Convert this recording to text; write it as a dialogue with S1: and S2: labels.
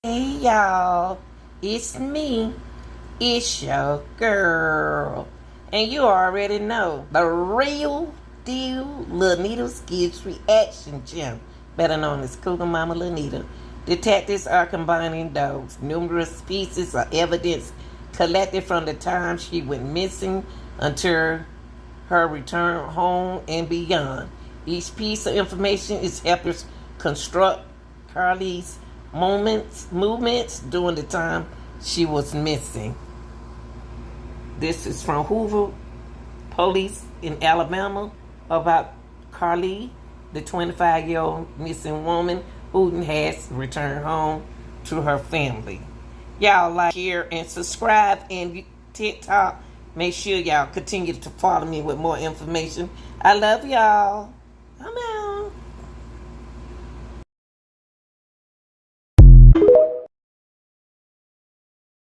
S1: Hey y'all, it's me. It's your girl. And you already know the real deal Lanita's Kids Reaction Gem, better known as Cougar Mama Lanita. Detectives are combining those numerous pieces of evidence collected from the time she went missing until her return home and beyond. Each piece of information is helping construct CARLEE's movements during the time she was missing. This is from Hoover Police in Alabama about CARLEE, the 25-year-old missing woman who has returned home to her family. Y'all like, share, and subscribe, and TikTok. Make sure y'all continue to follow me with more information. I love y'all. I'm out.